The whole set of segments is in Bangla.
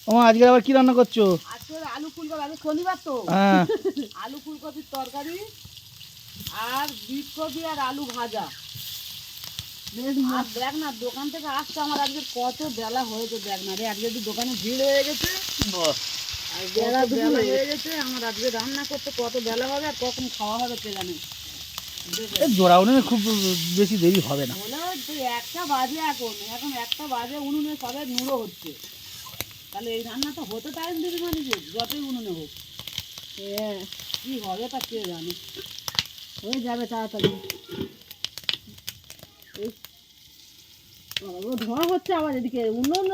ওমা আজকে আবার কি রান্না করছো? আজকে আলু ফুলকপি, আজকে শনিবার তো। হ্যাঁ। আলু ফুলকপির তরকারি আর বিট কপি আর আলু ভাজা। আর দেখ না, দোকান থেকে আসতে আমার আজকে কত বেলা হয়েছে, দেখ না রে, আজকে তো দোকানে ভিড় হয়ে গেছে। আর বেলা হয়ে গেছে, আমার আজকে রান্না করতে কত বেলা হবে আর কখন খাওয়া হবে কে জানে। জোড়া উনুনে খুব বেশি দেরি হবে না। বলে তুই 1টা বাজে, এখন 1টা বাজে, উনুনে সবে নুড়ো হচ্ছে। তাহলে এই রান্নাটা হতে টাইম দিবি মানে যে যতই উনুনে হোক, কি হবে তা কে জানে। হয়ে যাবে তাড়াতাড়ি। ধোঁয়া হচ্ছে আবার এদিকে, উনুন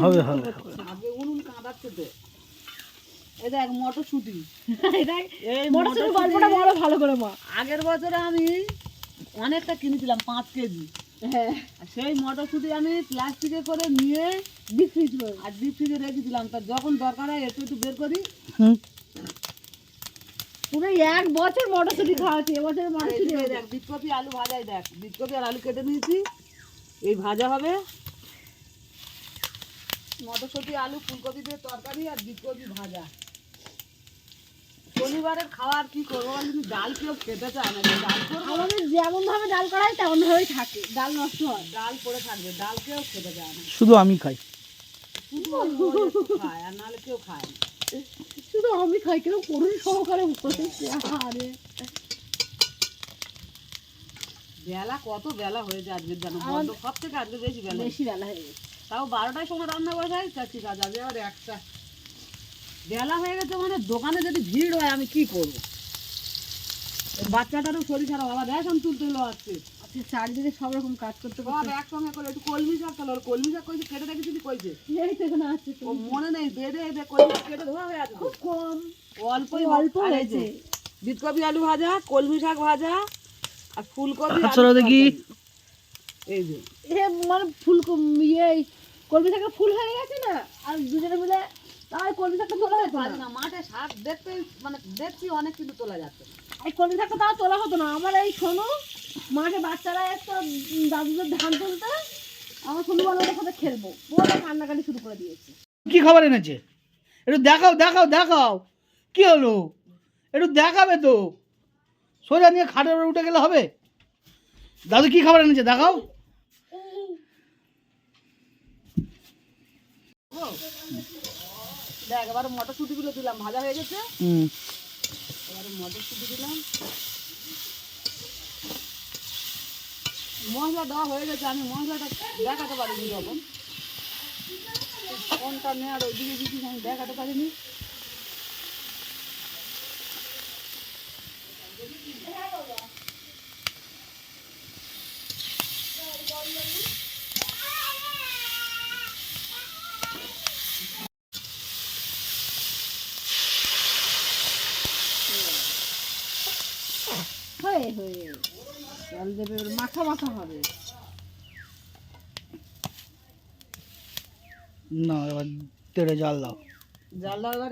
হবে হবে। আগে উনুন কাঁদাচ্ছে তো। এই দেখ মটরশুঁটি, গল্পটা বলো ভালো করে মা। আগের বছরে আমি অনেকটা কিনেছিলাম 5 কেজি। হ্যাঁ, সেই মটরশুঁটি আমি প্লাস্টিকে করে নিয়ে ডিপ ফ্রিজে রেখেছিলাম। তা যখন দরকার হয় একটু একটু বের করি। পুরো 1 বছর মটরশুঁটি খাওয়াচ্ছি, এবছর মটরশুঁটি। দেখ বিটকপি আলু ভাজাই, দেখ বিটকপি আর আলু কেটে নিয়েছি, এই ভাজা হবে। মটরশুঁটি আলু ফুলকপি দিয়ে তরকারি আর বিটকপি ভাজা। শনিবারের খাওয়ার কি করবো, ডাল কেউ খেতে চায় না। ডাল করবো, আমাদের যেমন ভাবে ডাল করা হয় তেমন ভাবেই থাকে, ডাল নষ্ট হয়। ডাল পড়ে থাকবে, ডাল কেউ খেতে চায় না। শুধু আমি খাই। শুধু ওই একটু খায়, আর নাহলে কেউ খায় না। শুধু আমি খাই, কেউ করুন সহকারে করেছে। আরে বেলা কত বেলা হয়েছে আজকে জানো, সব থেকে আজকে বেশি বেলা হয়ে গেছে। তাও 12টার সময় রান্না বসাই, তা ঠিক আছে। আজকে আবার 1টা বেলা হয়ে গেছে, মানে দোকানে যদি ভিড় হয় আমি কি করবো। বাচ্চাটারও শরীর খারাপ, আবার রেশন তুলতে হলো আজকে। আজকে চারিদিকে সব রকম কাজ করতে সব একসঙ্গে করে। একটু কলমি শাক তাহলে, কলমি শাক কইছে কেটে রেখেছিলি কইছে, এই তো এখানে আছে, ও মনে নেই। বেঁধে কলমি শাক কেটে ধোয়া হয়ে আছে, খুব কম, অল্প হয়েছে। বিটকপি আলু ভাজা, কলমি শাক ভাজা আর ফুলকপি দেখি। এই যে মানে কলমি শাকের ফুল হয়ে গেছে না, আর দুজনে মিলে তাই কলমি শাকটা তোলা হতো না। মাঠে শাক দেখতে মানে দেখছি অনেক, কিন্তু তোলা যাচ্ছে না। এই কলমি শাকটা তাও তোলা হতো না। আমার এই শোনো, মাঠে বাচ্চারা একটা দাদুদের ধান তুলতে, আমার শোনো বলে ওদের সাথে খেলবো, পুরো কান্নাকাটি শুরু করে দিয়েছে। কি খাবার এনেছে? একটু দেখাও দেখাও দেখাও, কি হলো? একটু দেখাবে তো। সোজা নিয়ে খাটের উপরে উঠে গেলে হবে? দাদু কি খাবার এনেছে দেখাও। দেখ এবার মটরশুঁটি গুলো দিলাম, ভাজা হয়ে গেছে। এবারে মটরশুঁটি দিলাম, মশলা দেওয়া হয়ে গেছে। আমি মশলাটা দেখাতে পারিনি যখন, কোনটা নেওয়ার ওইদিকে দিচ্ছি আমি দেখাতে পারিনি। হয়ে জল দেবে, মাখা মাখা হবে। না এবার তেড়ে জাল দাও। জাল দেওয়া এবার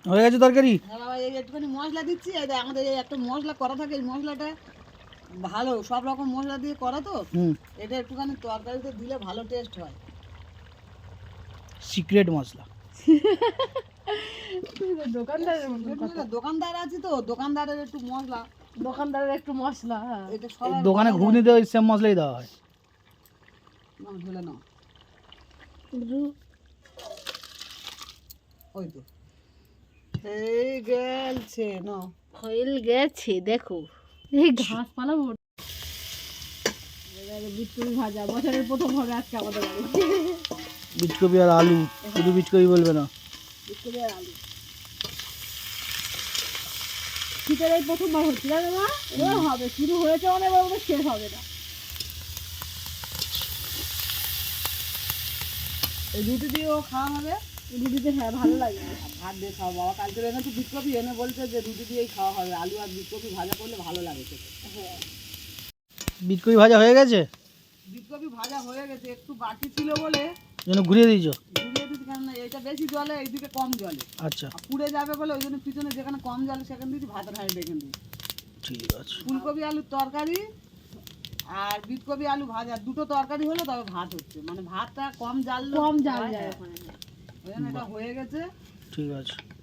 হয়ে গেছে তরকারি। এই একটুখানি মশলা দিচ্ছি। এই দেখ আমাদের এই একটা মশলা করা থাকে, এই মশলাটা ভালো, সব রকম মশলা দিয়ে করা তো। এটা একটুখানি তরকারিতে দিলে ভালো টেস্ট হয়। সিক্রেট মশলা। দোকানদার আছে তো, দোকানদারের একটু মশলা, দোকানদারের একটু মশলা। এটা সব দোকানে ঘুগনি দেওয়া সেম মশলাই দেওয়া হয়। ঢেলে নাও, ওই তো এই গেলছে না, হয়ে গেছে। দেখো এই ঘাসপালা বিটকপি ভাজা বছরের প্রথম হবে আজকে আমাদের বাড়ি। বিটকপি আর আলু, শুধু বিটকপি বলবে না। বিটকপি আর আলু শীতের এই প্রথমবার হচ্ছে, জানো মা? এবার হবে, শুরু হয়েছে মানে এবার ওদের শেষ হবে না। এই রুটি দিয়েও খাওয়া হবে। রুটিতে হ্যাঁ ভালো লাগে। ভাত দিয়ে খাওয়া, বাবা কালকে এনে তো বিটকপি এনে বলছে যে রুটি দিয়েই খাওয়া হবে, আলু আর বিটকপি ভাজা করলে ভালো লাগে খেতে। হ্যাঁ, বিটকপি ভাজা হয়ে গেছে। বিটকপি ভাজা হয়ে গেছে, একটু বাকি ছিল বলে যেন ঘুরিয়ে দিয়েছো। ঘুরিয়ে দিচ্ছি, কারণ এটা বেশি জলে, এইদিকে কম জলে। আচ্ছা পুড়ে যাবে বলে ওই জন্য পিছনে যেখানে কম জলে সেখানে দিচ্ছি, ভাতের হাঁড়ি দেখে দিই। ঠিক আছে। ফুলকপি আলুর তরকারি আর বিটকপি আলু ভাজা, দুটো তরকারি হলো তবে ভাত হচ্ছে, মানে ভাতটা কম জাল যায় ওখানে। এটা হয়ে গেছে। ঠিক আছে।